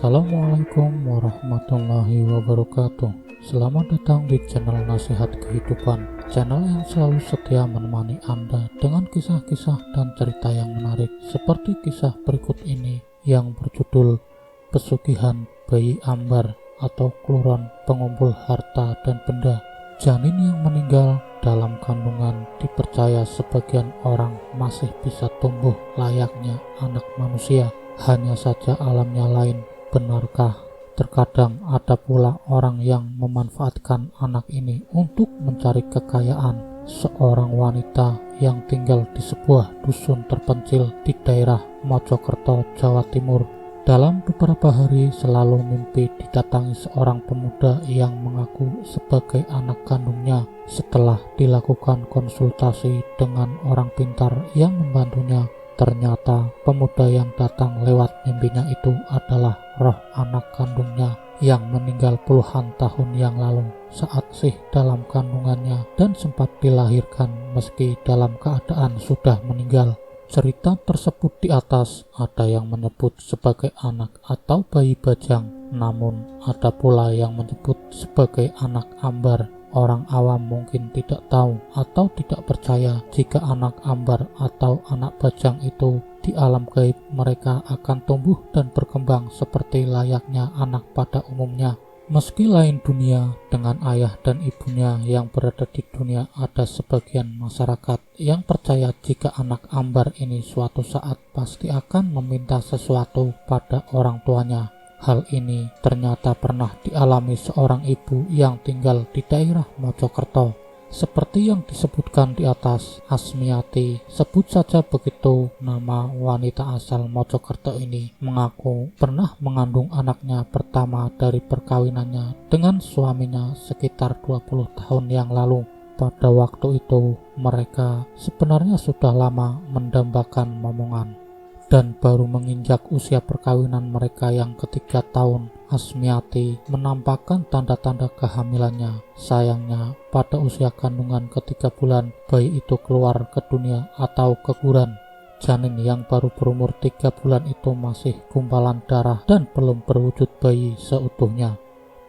Assalamualaikum warahmatullahi wabarakatuh. Selamat datang di channel Nasihat Kehidupan, channel yang selalu setia menemani Anda dengan kisah-kisah dan cerita yang menarik seperti kisah berikut ini yang berjudul Pesugihan Bayi Ambar atau Keluran Pengumpul Harta dan Benda. Janin yang meninggal dalam kandungan dipercaya sebagian orang masih bisa tumbuh layaknya anak manusia, hanya saja alamnya lain. Benarkah? Terkadang ada pula orang yang memanfaatkan anak ini untuk mencari kekayaan. Seorang wanita yang tinggal di sebuah dusun terpencil di daerah Mojokerto, Jawa Timur, dalam beberapa hari selalu mimpi didatangi seorang pemuda yang mengaku sebagai anak kandungnya. Setelah dilakukan konsultasi dengan orang pintar yang membantunya, ternyata pemuda yang datang lewat mimpinya itu adalah roh anak kandungnya yang meninggal puluhan tahun yang lalu saat sih dalam kandungannya dan sempat dilahirkan meski dalam keadaan sudah meninggal. Cerita tersebut di atas ada yang menyebut sebagai anak atau bayi bajang, namun ada pula yang menyebut sebagai anak ambar. Orang awam mungkin tidak tahu atau tidak percaya jika anak ambar atau anak bajang itu di alam gaib mereka akan tumbuh dan berkembang seperti layaknya anak pada umumnya. Meski lain dunia dengan ayah dan ibunya yang berada di dunia, ada sebagian masyarakat yang percaya jika anak ambar ini suatu saat pasti akan meminta sesuatu pada orang tuanya. Hal ini ternyata pernah dialami seorang ibu yang tinggal di daerah Mojokerto. Seperti yang disebutkan di atas, Asmiati, sebut saja begitu nama wanita asal Mojokerto ini, mengaku pernah mengandung anaknya pertama dari perkawinannya dengan suaminya sekitar 20 tahun yang lalu. Pada waktu itu, mereka sebenarnya sudah lama mendambakan momongan dan baru menginjak usia perkawinan mereka yang ketiga tahun. Asmiati menampakkan tanda-tanda kehamilannya. Sayangnya, pada usia kandungan ketiga bulan, bayi itu keluar ke dunia atau keguguran. Janin yang baru berumur 3 bulan itu masih gumpalan darah dan belum berwujud bayi seutuhnya.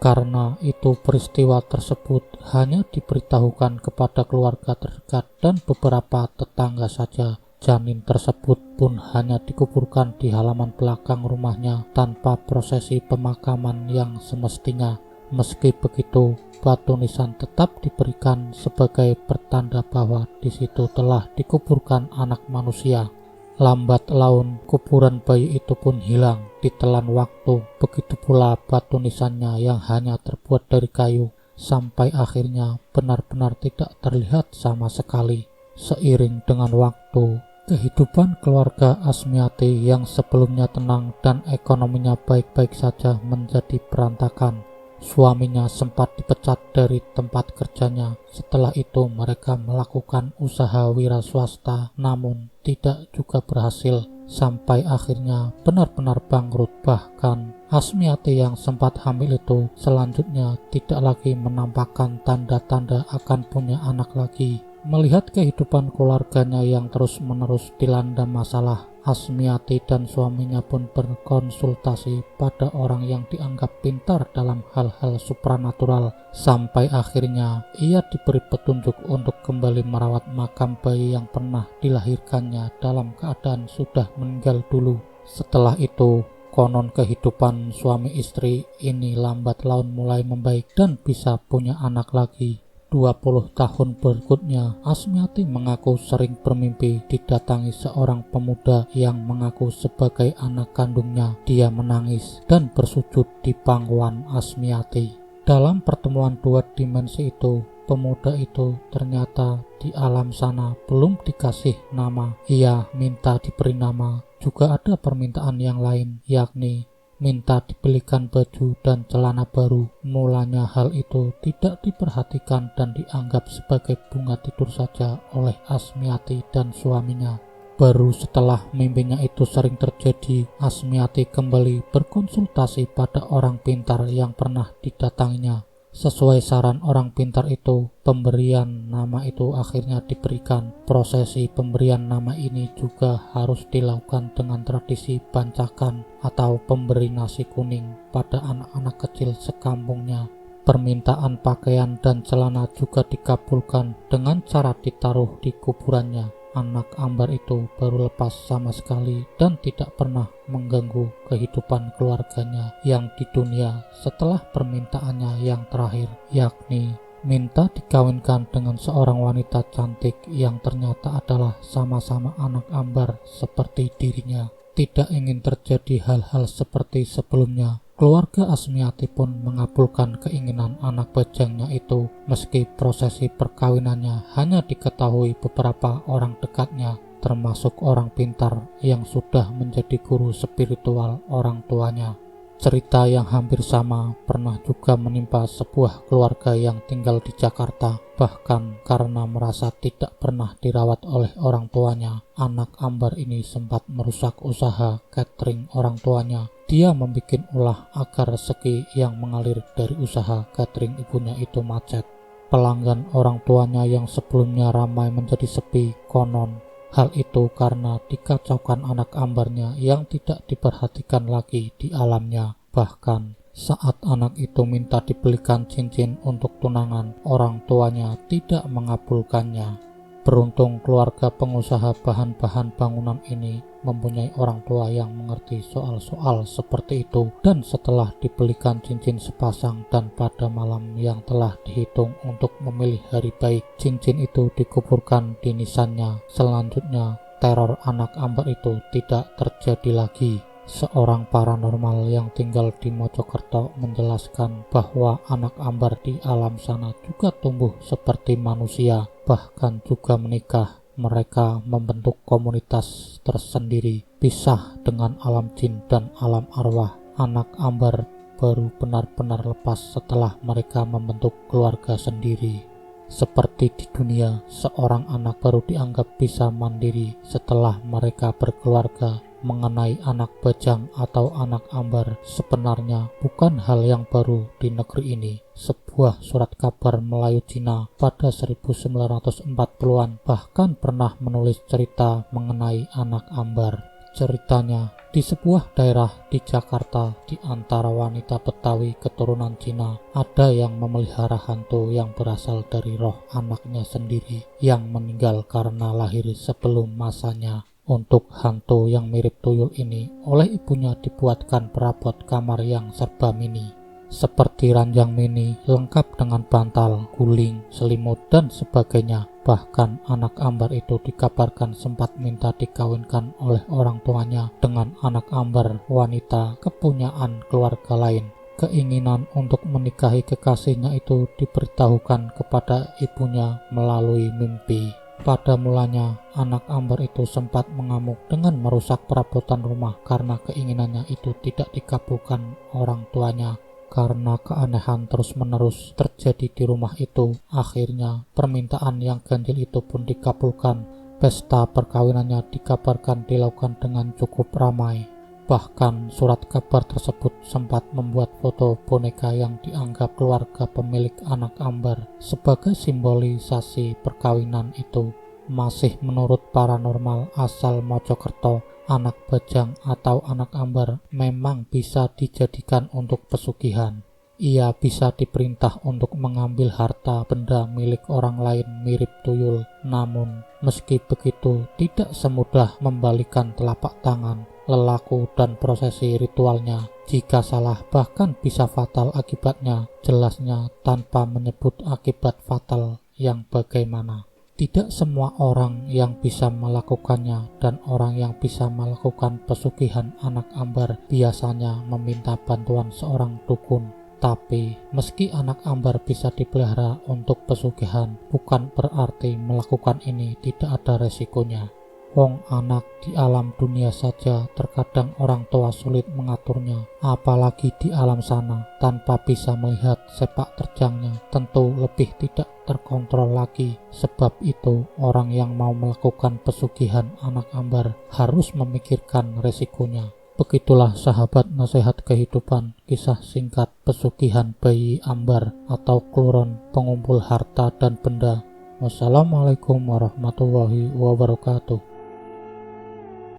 Karena itu peristiwa tersebut hanya diberitahukan kepada keluarga terdekat dan beberapa tetangga saja. Janin tersebut pun hanya dikuburkan di halaman belakang rumahnya tanpa prosesi pemakaman yang semestinya. Meski begitu, batu nisan tetap diberikan sebagai pertanda bahwa di situ telah dikuburkan anak manusia. Lambat laun, kuburan bayi itu pun hilang ditelan waktu. Begitu pula batu nisannya yang hanya terbuat dari kayu, sampai akhirnya benar-benar tidak terlihat sama sekali. Seiring dengan waktu, kehidupan keluarga Asmiati yang sebelumnya tenang dan ekonominya baik-baik saja menjadi berantakan. Suaminya sempat dipecat dari tempat kerjanya. Setelah itu mereka melakukan usaha wira swasta, namun tidak juga berhasil, sampai akhirnya benar-benar bangkrut. Bahkan Asmiati yang sempat hamil itu selanjutnya tidak lagi menampakkan tanda-tanda akan punya anak lagi. Melihat kehidupan keluarganya yang terus-menerus dilanda masalah, Asmiati dan suaminya pun berkonsultasi pada orang yang dianggap pintar dalam hal-hal supranatural. Sampai akhirnya ia diberi petunjuk untuk kembali merawat makam bayi yang pernah dilahirkannya dalam keadaan sudah meninggal dulu. Setelah itu, konon kehidupan suami istri ini lambat laun mulai membaik dan bisa punya anak lagi. 20 tahun berikutnya, Asmiati mengaku sering bermimpi didatangi seorang pemuda yang mengaku sebagai anak kandungnya. Dia menangis dan bersujud di pangkuan Asmiati. Dalam pertemuan dua dimensi itu, pemuda itu ternyata di alam sana belum dikasih nama. Ia minta diberi nama. Juga ada permintaan yang lain, yakni minta dibelikan baju dan celana baru. Mulanya hal itu tidak diperhatikan dan dianggap sebagai bunga tidur saja oleh Asmiati dan suaminya. Baru setelah mimpinya itu sering terjadi, Asmiati kembali berkonsultasi pada orang pintar yang pernah didatanginya. Sesuai saran orang pintar itu, pemberian nama itu akhirnya diberikan. Prosesi pemberian nama ini juga harus dilakukan dengan tradisi bancakan atau pemberi nasi kuning pada anak-anak kecil sekampungnya. Permintaan pakaian dan celana juga dikabulkan dengan cara ditaruh di kuburannya. Anak Ambar itu baru lepas sama sekali dan tidak pernah mengganggu kehidupan keluarganya yang di dunia setelah permintaannya yang terakhir, yakni minta dikawinkan dengan seorang wanita cantik yang ternyata adalah sama-sama anak Ambar seperti dirinya. Tidak ingin terjadi hal-hal seperti sebelumnya. Keluarga Asmiati pun mengabulkan keinginan anak bajangnya itu, meski prosesi perkawinannya hanya diketahui beberapa orang dekatnya, termasuk orang pintar yang sudah menjadi guru spiritual orang tuanya. Cerita yang hampir sama pernah juga menimpa sebuah keluarga yang tinggal di Jakarta. Bahkan karena merasa tidak pernah dirawat oleh orang tuanya, anak Ambar ini sempat merusak usaha catering orang tuanya. Dia membuat ulah agar rezeki yang mengalir dari usaha catering ibunya itu macet. Pelanggan orang tuanya yang sebelumnya ramai menjadi sepi. Konon hal itu karena dikacaukan anak Ambarnya yang tidak diperhatikan lagi di alamnya. Bahkan saat anak itu minta dibelikan cincin untuk tunangan, orang tuanya tidak mengabulkannya. Beruntung keluarga pengusaha bahan-bahan bangunan ini mempunyai orang tua yang mengerti soal-soal seperti itu, dan setelah dibelikan cincin sepasang dan pada malam yang telah dihitung untuk memilih hari baik, cincin itu dikuburkan di nisannya. Selanjutnya teror anak Ambar itu tidak terjadi lagi. Seorang paranormal yang tinggal di Mojokerto menjelaskan bahwa anak Ambar di alam sana juga tumbuh seperti manusia, bahkan juga menikah. Mereka membentuk komunitas tersendiri, pisah dengan alam jin dan alam arwah. Anak Ambar baru benar-benar lepas setelah mereka membentuk keluarga sendiri. Seperti di dunia, seorang anak baru dianggap bisa mandiri setelah mereka berkeluarga. Mengenai anak bajang atau anak Ambar sebenarnya bukan hal yang baru di negeri ini. Sebuah surat kabar Melayu Cina pada 1940-an bahkan pernah menulis cerita mengenai anak Ambar. Ceritanya, di sebuah daerah di Jakarta, di antara wanita Betawi keturunan Cina, ada yang memelihara hantu yang berasal dari roh anaknya sendiri yang meninggal karena lahir sebelum masanya. Untuk hantu yang mirip tuyul ini, oleh ibunya dibuatkan perabot kamar yang serba mini, seperti ranjang mini lengkap dengan bantal, guling, selimut, dan sebagainya. Bahkan anak Ambar itu dikabarkan sempat minta dikawinkan oleh orang tuanya dengan anak Ambar wanita kepunyaan keluarga lain. Keinginan untuk menikahi kekasihnya itu diberitahukan kepada ibunya melalui mimpi. Pada mulanya, anak Ambar itu sempat mengamuk dengan merusak perabotan rumah karena keinginannya itu tidak dikabulkan orang tuanya. Karena keanehan terus-menerus terjadi di rumah itu, akhirnya permintaan yang ganjil itu pun dikabulkan. Pesta perkawinannya dikabarkan dilakukan dengan cukup ramai. Bahkan surat kabar tersebut sempat membuat foto boneka yang dianggap keluarga pemilik anak Ambar sebagai simbolisasi perkawinan itu. Masih menurut paranormal asal Mojokerto, anak bajang atau anak Ambar memang bisa dijadikan untuk pesugihan. Ia bisa diperintah untuk mengambil harta benda milik orang lain mirip tuyul. Namun, meski begitu, tidak semudah membalikan telapak tangan. Lelaku dan prosesi ritualnya, jika salah bahkan bisa fatal akibatnya, jelasnya tanpa menyebut akibat fatal yang bagaimana. Tidak semua orang yang bisa melakukannya, dan orang yang bisa melakukan pesugihan anak Ambar biasanya meminta bantuan seorang dukun. Tapi meski anak Ambar bisa dipelihara untuk pesugihan, bukan berarti melakukan ini tidak ada resikonya. Wong anak di alam dunia saja terkadang orang tua sulit mengaturnya, apalagi di alam sana tanpa bisa melihat sepak terjangnya, tentu lebih tidak terkontrol lagi. Sebab itu orang yang mau melakukan pesugihan anak Ambar harus memikirkan resikonya. Begitulah sahabat nasihat kehidupan, kisah singkat pesugihan bayi Ambar atau Kluron, pengumpul harta dan benda. Wassalamualaikum warahmatullahi wabarakatuh.